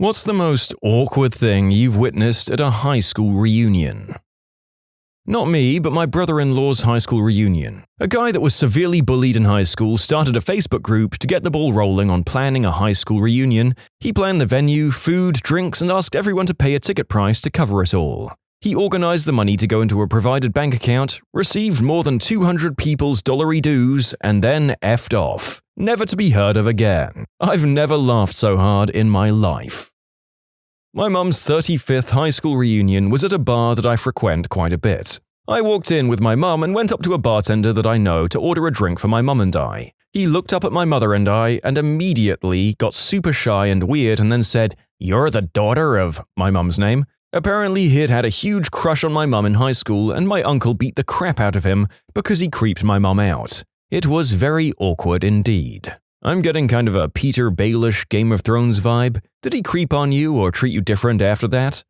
What's the most awkward thing you've witnessed at a high school reunion? Not me, but my brother-in-law's high school reunion. A guy that was severely bullied in high school started a Facebook group to get the ball rolling on planning a high school reunion. He planned the venue, food, drinks, and asked everyone to pay a ticket price to cover it all. He organized the money to go into a provided bank account, received more than 200 people's dollary dues, and then effed off. Never to be heard of again. I've never laughed so hard in my life. My mum's 35th high school reunion was at a bar that I frequent quite a bit. I walked in with my mum and went up to a bartender that I know to order a drink for my mum and I. He looked up at my mother and I and immediately got super shy and weird and then said, "You're the daughter of," my mum's name. Apparently he'd had a huge crush on my mum in high school and my uncle beat the crap out of him because he creeped my mum out. It was very awkward indeed. I'm getting kind of a Peter Baelish Game of Thrones vibe. Did he creep on you or treat you different after that?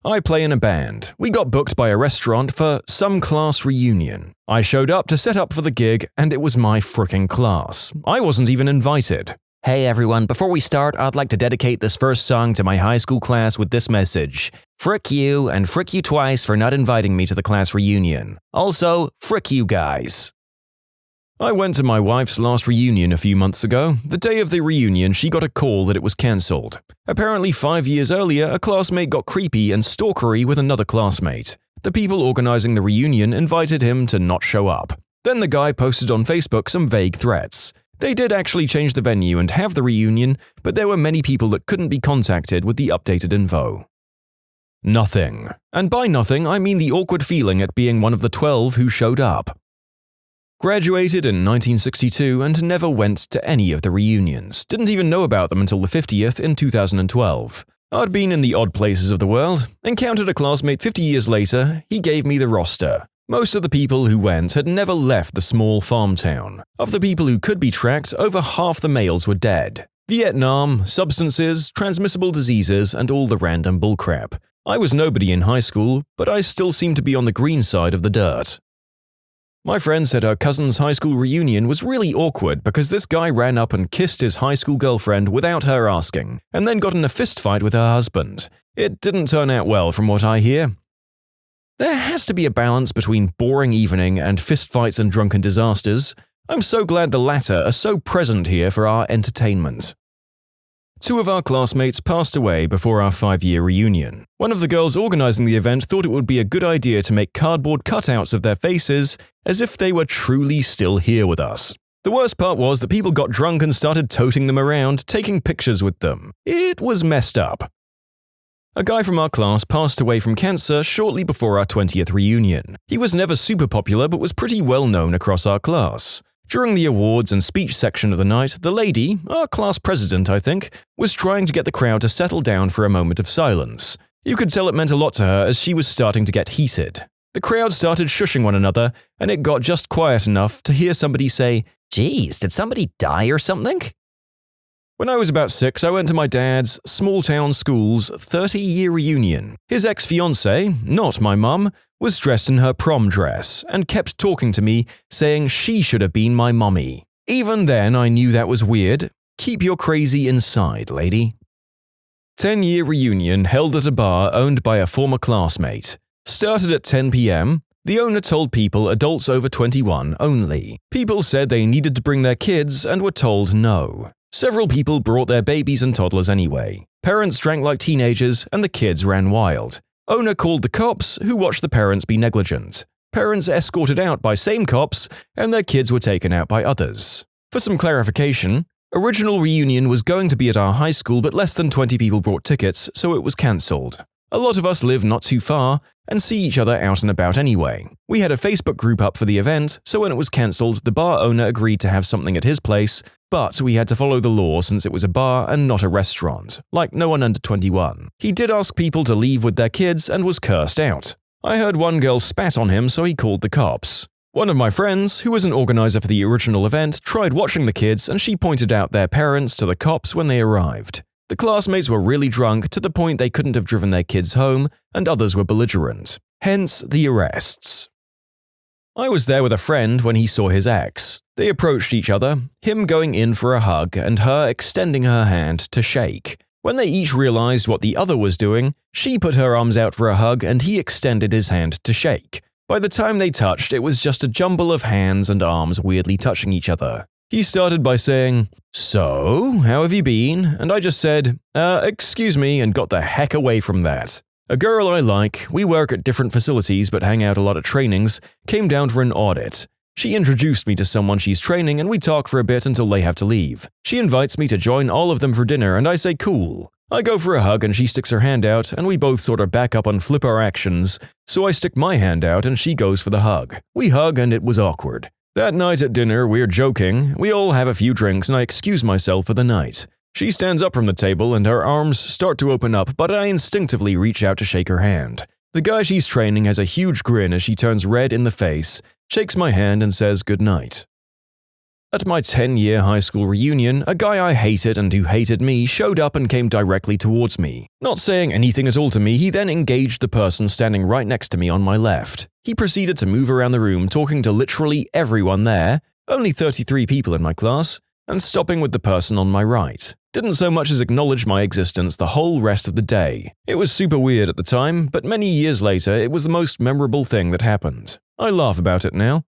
I play in a band. We got booked by a restaurant for some class reunion. I showed up to set up for the gig and it was my frickin' class. I wasn't even invited. "Hey everyone, before we start, I'd like to dedicate this first song to my high school class with this message. Frick you and frick you twice for not inviting me to the class reunion. Also, frick you guys." I went to my wife's last reunion a few months ago. The day of the reunion, she got a call that it was cancelled. Apparently 5 years earlier, a classmate got creepy and stalkery with another classmate. The people organizing the reunion invited him to not show up. Then the guy posted on Facebook some vague threats. They did actually change the venue and have the reunion, but there were many people that couldn't be contacted with the updated info. Nothing. And by nothing, I mean the awkward feeling at being one of the 12 who showed up. Graduated in 1962 and never went to any of the reunions. Didn't even know about them until the 50th in 2012. I'd been in the odd places of the world. Encountered a classmate 50 years later. He gave me the roster. Most of the people who went had never left the small farm town. Of the people who could be tracked, over half the males were dead. Vietnam, substances, transmissible diseases, and all the random bullcrap. I was nobody in high school, but I still seemed to be on the green side of the dirt. My friend said her cousin's high school reunion was really awkward because this guy ran up and kissed his high school girlfriend without her asking, and then got in a fistfight with her husband. It didn't turn out well from what I hear. There has to be a balance between boring evening and fistfights and drunken disasters. I'm so glad the latter are so present here for our entertainment. 2 of our classmates passed away before our 5-year reunion. One of the girls organizing the event thought it would be a good idea to make cardboard cutouts of their faces as if they were truly still here with us. The worst part was that people got drunk and started toting them around, taking pictures with them. It was messed up. A guy from our class passed away from cancer shortly before our 20th reunion. He was never super popular but was pretty well known across our class. During the awards and speech section of the night, the lady, our class president I think, was trying to get the crowd to settle down for a moment of silence. You could tell it meant a lot to her as she was starting to get heated. The crowd started shushing one another, and it got just quiet enough to hear somebody say, "Geez, did somebody die or something?" When I was about 6, I went to my dad's small-town school's 30-year reunion. His ex-fiancée, not my mum, was dressed in her prom dress and kept talking to me, saying she should have been my mummy. Even then, I knew that was weird. Keep your crazy inside, lady. 10-year reunion held at a bar owned by a former classmate. Started at 10 p.m. The owner told people adults over 21 only. People said they needed to bring their kids and were told no. Several people brought their babies and toddlers anyway. Parents drank like teenagers and the kids ran wild. Owner called the cops, who watched the parents be negligent. Parents escorted out by same cops and their kids were taken out by others. For some clarification, original reunion was going to be at our high school but less than 20 people brought tickets, so it was cancelled. A lot of us live not too far and see each other out and about anyway. We had a Facebook group up for the event, so when it was cancelled, the bar owner agreed to have something at his place, but we had to follow the law since it was a bar and not a restaurant, like no one under 21. He did ask people to leave with their kids and was cursed out. I heard one girl spat on him, so he called the cops. One of my friends, who was an organizer for the original event, tried watching the kids and she pointed out their parents to the cops when they arrived. The classmates were really drunk to the point they couldn't have driven their kids home, and others were belligerent. Hence the arrests. I was there with a friend when he saw his ex. They approached each other, him going in for a hug and her extending her hand to shake. When they each realized what the other was doing, she put her arms out for a hug and he extended his hand to shake. By the time they touched, it was just a jumble of hands and arms weirdly touching each other. He started by saying, "So, how have you been?" And I just said, excuse me, and got the heck away from that. A girl I like, we work at different facilities but hang out a lot at trainings, came down for an audit. She introduced me to someone she's training and we talk for a bit until they have to leave. She invites me to join all of them for dinner and I say cool. I go for a hug and she sticks her hand out and we both sort of back up and flip our actions, so I stick my hand out and she goes for the hug. We hug and it was awkward. That night at dinner, we're joking, we all have a few drinks and I excuse myself for the night. She stands up from the table and her arms start to open up, but I instinctively reach out to shake her hand. The guy she's training has a huge grin as she turns red in the face, shakes my hand and says goodnight. At my 10-year high school reunion, a guy I hated and who hated me showed up and came directly towards me. Not saying anything at all to me, he then engaged the person standing right next to me on my left. He proceeded to move around the room talking to literally everyone there, only 33 people in my class, and stopping with the person on my right. Didn't so much as acknowledge my existence the whole rest of the day. It was super weird at the time, but many years later it was the most memorable thing that happened. I laugh about it now.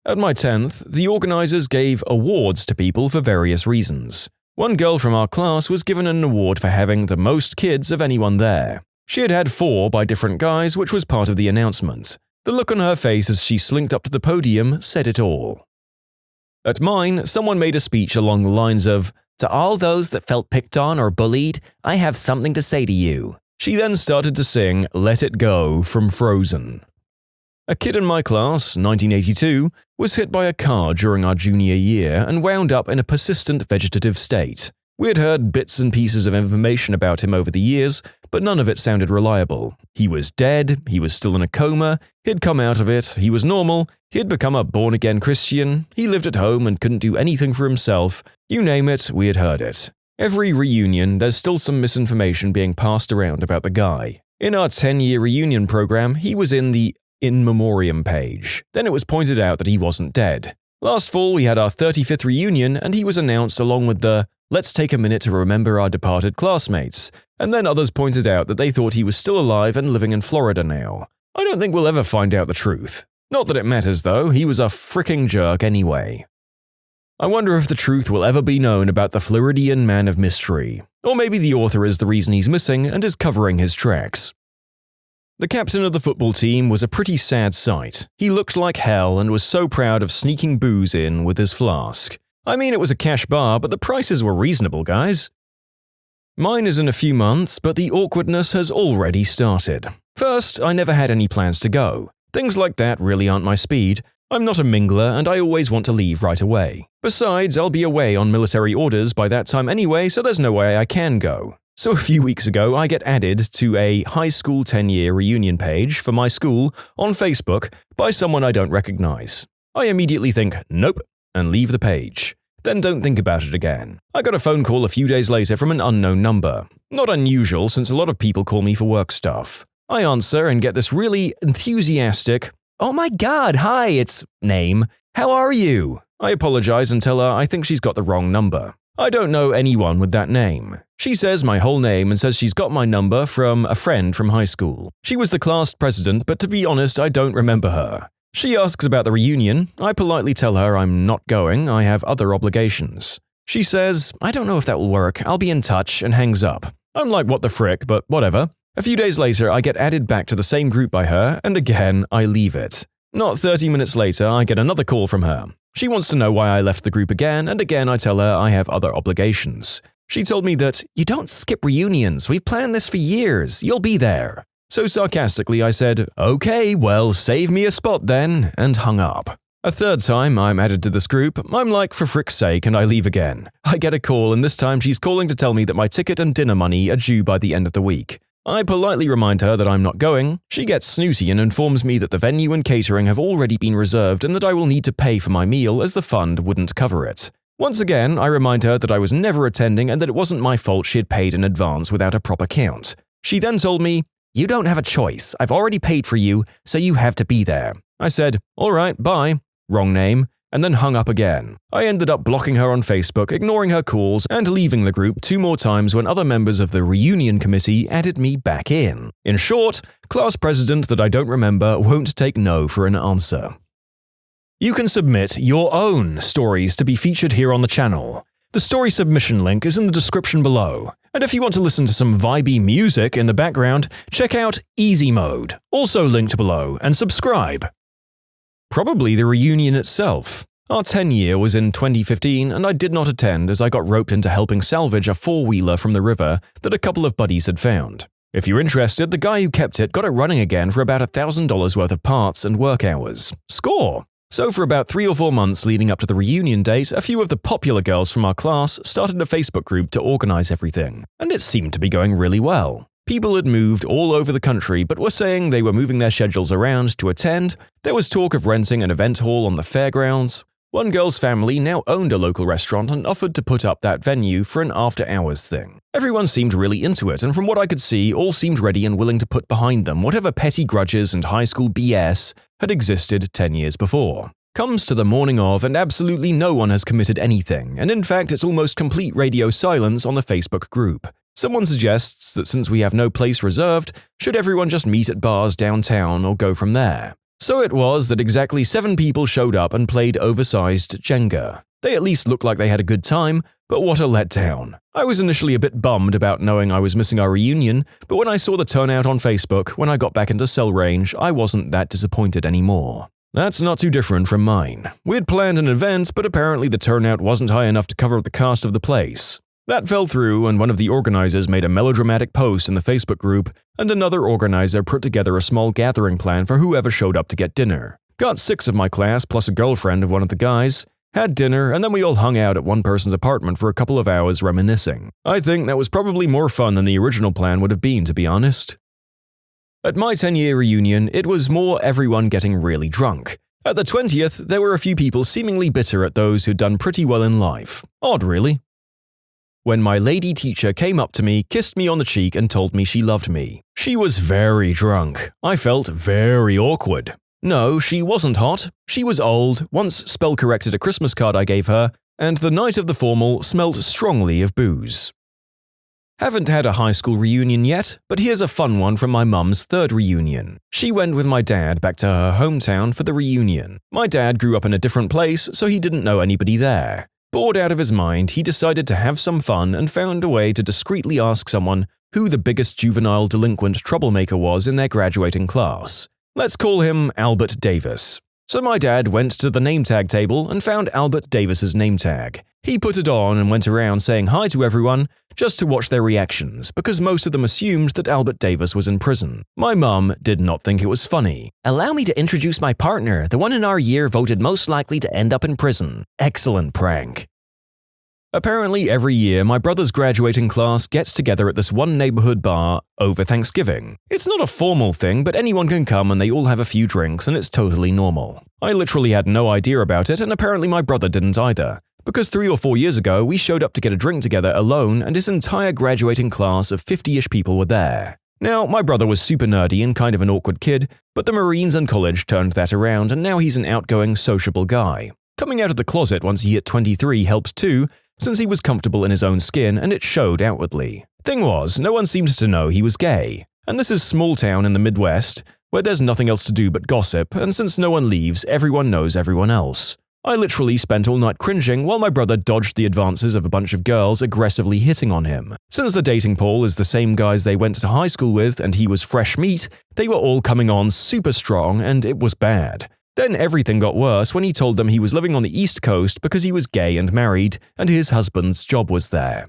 At my 10th, the organizers gave awards to people for various reasons. One girl from our class was given an award for having the most kids of anyone there. She had had 4 by different guys, which was part of the announcement. The look on her face as she slinked up to the podium said it all. At mine, someone made a speech along the lines of, "To all those that felt picked on or bullied, I have something to say to you." She then started to sing Let It Go from Frozen. A kid in my class, 1982, was hit by a car during our junior year and wound up in a persistent vegetative state. We had heard bits and pieces of information about him over the years, but none of it sounded reliable. He was dead, he was still in a coma, he'd come out of it, he was normal, he'd become a born-again Christian, he lived at home and couldn't do anything for himself. You name it, we had heard it. Every reunion, there's still some misinformation being passed around about the guy. In our 10-year reunion program, he was in the In Memoriam page. Then it was pointed out that he wasn't dead. Last fall, we had our 35th reunion and he was announced along with the "Let's take a minute to remember our departed classmates," and then others pointed out that they thought he was still alive and living in Florida now. I don't think we'll ever find out the truth. Not that it matters though, he was a fricking jerk anyway. I wonder if the truth will ever be known about the Floridian man of mystery. Or maybe the author is the reason he's missing and is covering his tracks. The captain of the football team was a pretty sad sight. He looked like hell and was so proud of sneaking booze in with his flask. I mean, it was a cash bar, but the prices were reasonable, guys. Mine is in a few months, but the awkwardness has already started. First, I never had any plans to go. Things like that really aren't my speed. I'm not a mingler and I always want to leave right away. Besides, I'll be away on military orders by that time anyway, so there's no way I can go. So a few weeks ago, I get added to a high school 10-year reunion page for my school on Facebook by someone I don't recognize. I immediately think, nope, and leave the page. Then don't think about it again. I got a phone call a few days later from an unknown number. Not unusual since a lot of people call me for work stuff. I answer and get this really enthusiastic, "Oh my god, hi, it's name. How are you?" I apologize and tell her I think she's got the wrong number. I don't know anyone with that name. She says my whole name and says she's got my number from a friend from high school. She was the class president, but to be honest, I don't remember her. She asks about the reunion. I politely tell her I'm not going, I have other obligations. She says, "I don't know if that will work, I'll be in touch," and hangs up. I'm like, what the frick, but whatever. A few days later, I get added back to the same group by her, and again, I leave it. Not 30 minutes later, I get another call from her. She wants to know why I left the group again, and again I tell her I have other obligations. She told me that, "You don't skip reunions, we've planned this for years, you'll be there." So sarcastically I said, "Okay, well, save me a spot then," and hung up. A third time I'm added to this group, I'm like, for frick's sake, and I leave again. I get a call and this time she's calling to tell me that my ticket and dinner money are due by the end of the week. I politely remind her that I'm not going. She gets snooty and informs me that the venue and catering have already been reserved and that I will need to pay for my meal as the fund wouldn't cover it. Once again, I remind her that I was never attending and that it wasn't my fault she had paid in advance without a proper count. She then told me, "You don't have a choice. I've already paid for you, so you have to be there." I said, "All right, bye." Wrong name. and then hung up again. I ended up blocking her on Facebook, ignoring her calls, and leaving the group 2 more times when other members of the reunion committee added me back in. In short, class president that I don't remember won't take no for an answer. You can submit your own stories to be featured here on the channel. The story submission link is in the description below. And if you want to listen to some vibey music in the background, check out easymode, also linked below, and subscribe. Probably the reunion itself. Our 10-year was in 2015 and I did not attend as I got roped into helping salvage a 4-wheeler from the river that a couple of buddies had found. If you're interested, the guy who kept it got it running again for about $1,000 worth of parts and work hours. Score! So for about 3 or 4 months leading up to the reunion date, a few of the popular girls from our class started a Facebook group to organize everything, and it seemed to be going really well. People had moved all over the country but were saying they were moving their schedules around to attend. There was talk of renting an event hall on the fairgrounds. One girl's family now owned a local restaurant and offered to put up that venue for an after-hours thing. Everyone seemed really into it, and from what I could see, all seemed ready and willing to put behind them whatever petty grudges and high school BS had existed 10 years before. Comes to the morning of, and absolutely no one has committed anything, and in fact it's almost complete radio silence on the Facebook group. Someone suggests that since we have no place reserved, should everyone just meet at bars downtown or go from there? So it was that exactly 7 people showed up and played oversized Jenga. They at least looked like they had a good time, but what a letdown. I was initially a bit bummed about knowing I was missing our reunion, but when I saw the turnout on Facebook when I got back into cell range, I wasn't that disappointed anymore. That's not too different from mine. We'd planned an event, but apparently the turnout wasn't high enough to cover the cost of the place. That fell through, and one of the organizers made a melodramatic post in the Facebook group, and another organizer put together a small gathering plan for whoever showed up to get dinner. Got 6 of my class plus a girlfriend of one of the guys, had dinner, and then we all hung out at one person's apartment for a couple of hours reminiscing. I think that was probably more fun than the original plan would have been, to be honest. At my 10-year reunion, it was more everyone getting really drunk. At the 20th, there were a few people seemingly bitter at those who'd done pretty well in life. Odd, really. When my lady teacher came up to me, kissed me on the cheek, and told me she loved me. She was very drunk. I felt very awkward. No, she wasn't hot. She was old, once spell-corrected a Christmas card I gave her, and the night of the formal smelled strongly of booze. Haven't had a high school reunion yet, but here's a fun one from my mum's 3rd reunion. She went with my dad back to her hometown for the reunion. My dad grew up in a different place, so he didn't know anybody there. Bored out of his mind, he decided to have some fun and found a way to discreetly ask someone who the biggest juvenile delinquent troublemaker was in their graduating class. Let's call him Albert Davis. So my dad went to the name tag table and found Albert Davis's name tag. He put it on and went around saying hi to everyone just to watch their reactions, because most of them assumed that Albert Davis was in prison. My mum did not think it was funny. "Allow me to introduce my partner, the one in our year voted most likely to end up in prison." Excellent prank. Apparently every year my brother's graduating class gets together at this one neighborhood bar over Thanksgiving. It's not a formal thing, but anyone can come and they all have a few drinks and it's totally normal. I literally had no idea about it, and apparently my brother didn't either. Because 3 or 4 years ago, we showed up to get a drink together alone and his entire graduating class of 50-ish people were there. Now, my brother was super nerdy and kind of an awkward kid, but the Marines and college turned that around and now he's an outgoing, sociable guy. Coming out of the closet once he hit 23 helped too, since he was comfortable in his own skin and it showed outwardly. Thing was, no one seemed to know he was gay. And this is small town in the Midwest, where there's nothing else to do but gossip, and since no one leaves, everyone knows everyone else. I literally spent all night cringing while my brother dodged the advances of a bunch of girls aggressively hitting on him. Since the dating pool is the same guys they went to high school with and he was fresh meat, they were all coming on super strong and it was bad. Then everything got worse when he told them he was living on the East Coast because he was gay and married, and his husband's job was there.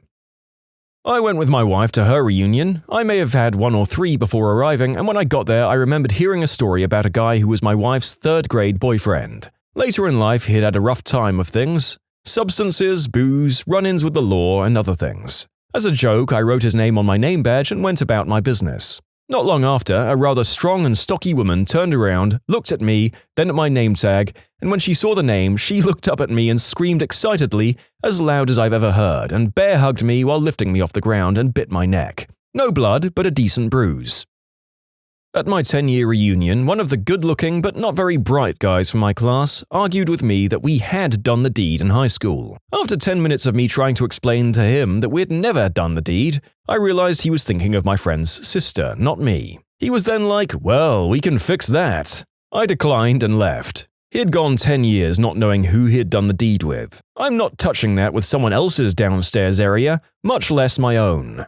I went with my wife to her reunion. I may have had 1 or 3 before arriving, and when I got there I remembered hearing a story about a guy who was my wife's 3rd grade boyfriend. Later in life he'd had a rough time of things. Substances, booze, run-ins with the law, and other things. As a joke, I wrote his name on my name badge and went about my business. Not long after, a rather strong and stocky woman turned around, looked at me, then at my name tag, and when she saw the name, she looked up at me and screamed excitedly, as loud as I've ever heard, and bear hugged me while lifting me off the ground and bit my neck. No blood, but a decent bruise. At my 10-year reunion, one of the good-looking but not very bright guys from my class argued with me that we had done the deed in high school. After 10 minutes of me trying to explain to him that we had never done the deed, I realized he was thinking of my friend's sister, not me. He was then like, "Well, we can fix that." I declined and left. He had gone 10 years not knowing who he had done the deed with. I'm not touching that with someone else's downstairs area, much less my own.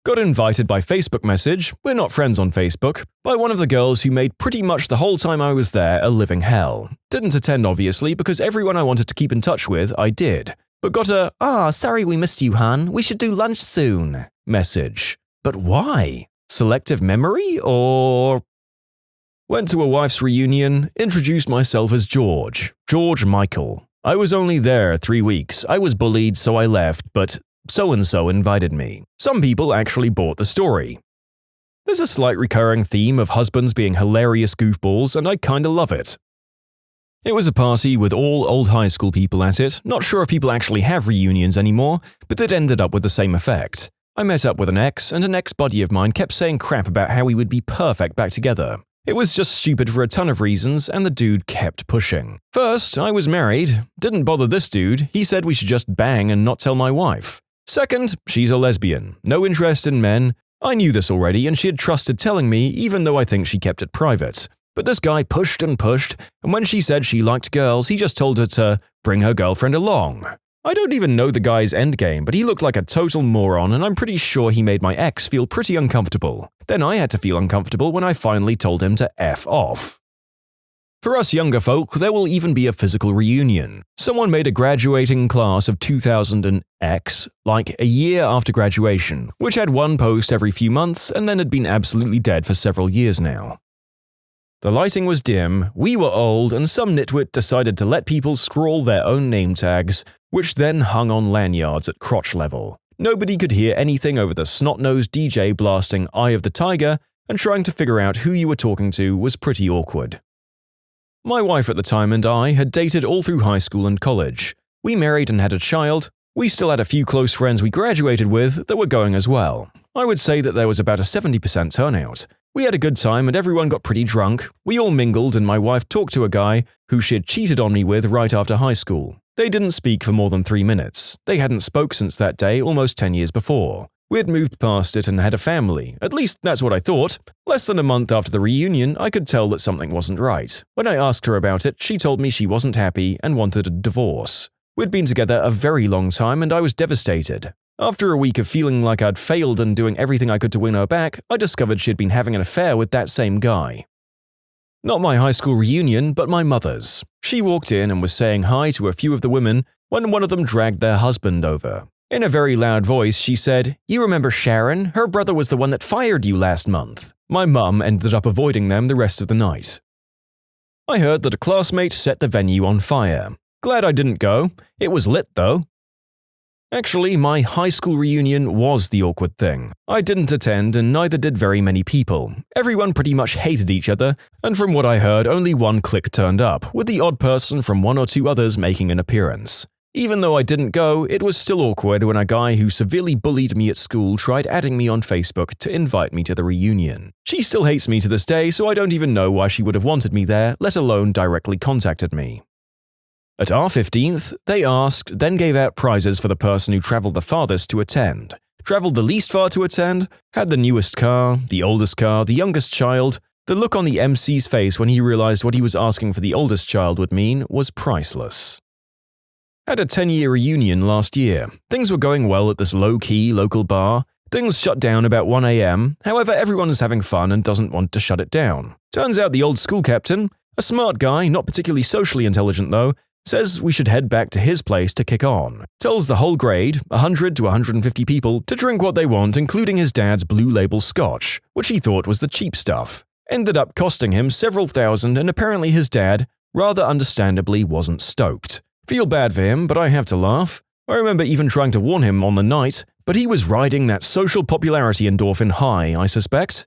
Got invited by Facebook message, we're not friends on Facebook, by one of the girls who made pretty much the whole time I was there a living hell. Didn't attend obviously because everyone I wanted to keep in touch with I did. But got a, sorry we missed you, hun, we should do lunch soon message. But why? Selective memory or… Went to a wife's reunion, introduced myself as George Michael. I was only there 3 weeks, I was bullied so I left, but so-and-so invited me. Some people actually bought the story. There's a slight recurring theme of husbands being hilarious goofballs, and I kinda love it. It was a party with all old high school people at it, not sure if people actually have reunions anymore, but it ended up with the same effect. I met up with an ex, and an ex-buddy of mine kept saying crap about how we would be perfect back together. It was just stupid for a ton of reasons, and the dude kept pushing. First, I was married. Didn't bother this dude, he said we should just bang and not tell my wife. Second, she's a lesbian, no interest in men. I knew this already and she had trusted telling me even though I think she kept it private. But this guy pushed and pushed, and when she said she liked girls, he just told her to bring her girlfriend along. I don't even know the guy's endgame, but he looked like a total moron and I'm pretty sure he made my ex feel pretty uncomfortable. Then I had to feel uncomfortable when I finally told him to F off. For us younger folk, there will even be a physical reunion. Someone made a graduating class of 2000 and X, like a year after graduation, which had one post every few months and then had been absolutely dead for several years now. The lighting was dim, we were old, and some nitwit decided to let people scrawl their own name tags, which then hung on lanyards at crotch level. Nobody could hear anything over the snot-nosed DJ blasting Eye of the Tiger, and trying to figure out who you were talking to was pretty awkward. My wife at the time and I had dated all through high school and college. We married and had a child. We still had a few close friends we graduated with that were going as well. I would say that there was about a 70% turnout. We had a good time and everyone got pretty drunk. We all mingled and my wife talked to a guy who she had cheated on me with right after high school. They didn't speak for more than 3 minutes. They hadn't spoke since that day almost 10 years before. We had moved past it and had a family, at least that's what I thought. Less than a month after the reunion, I could tell that something wasn't right. When I asked her about it, she told me she wasn't happy and wanted a divorce. We'd been together a very long time and I was devastated. After a week of feeling like I'd failed and doing everything I could to win her back, I discovered she'd been having an affair with that same guy. Not my high school reunion, but my mother's. She walked in and was saying hi to a few of the women when one of them dragged their husband over. In a very loud voice, she said, "You remember Sharon? Her brother was the one that fired you last month." My mum ended up avoiding them the rest of the night. I heard that a classmate set the venue on fire. Glad I didn't go. It was lit though. Actually, my high school reunion was the awkward thing. I didn't attend and neither did very many people. Everyone pretty much hated each other, and from what I heard, only one clique turned up, with the odd person from 1 or 2 others making an appearance. Even though I didn't go, it was still awkward when a guy who severely bullied me at school tried adding me on Facebook to invite me to the reunion. She still hates me to this day, so I don't even know why she would have wanted me there, let alone directly contacted me. At our 15th, they asked, then gave out prizes for the person who traveled the farthest to attend, traveled the least far to attend, had the newest car, the oldest car, the youngest child. The look on the MC's face when he realized what he was asking for the oldest child would mean was priceless. Had a 10-year reunion last year. Things were going well at this low-key local bar. Things shut down about 1 a.m. However, everyone is having fun and doesn't want to shut it down. Turns out the old school captain, a smart guy, not particularly socially intelligent though, says we should head back to his place to kick on. Tells the whole grade, 100 to 150 people, to drink what they want, including his dad's blue label scotch, which he thought was the cheap stuff. Ended up costing him several thousand, and apparently his dad, rather understandably, wasn't stoked. Feel bad for him, but I have to laugh. I remember even trying to warn him on the night, but he was riding that social popularity endorphin high, I suspect.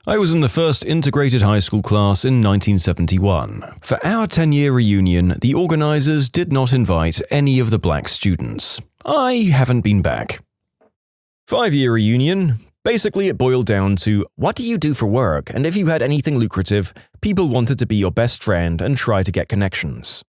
I was in the first integrated high school class in 1971. For our 10-year reunion, the organizers did not invite any of the black students. I haven't been back. 5-year reunion. Basically, it boiled down to, what do you do for work? And if you had anything lucrative, people wanted to be your best friend and try to get connections.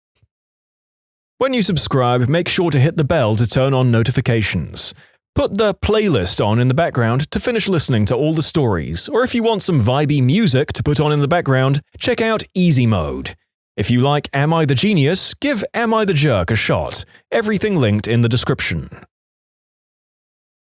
When you subscribe, make sure to hit the bell to turn on notifications. Put the playlist on in the background to finish listening to all the stories, or if you want some vibey music to put on in the background, check out easymode. If you like Am I the Genius, give Am I the Jerk a shot. Everything linked in the description.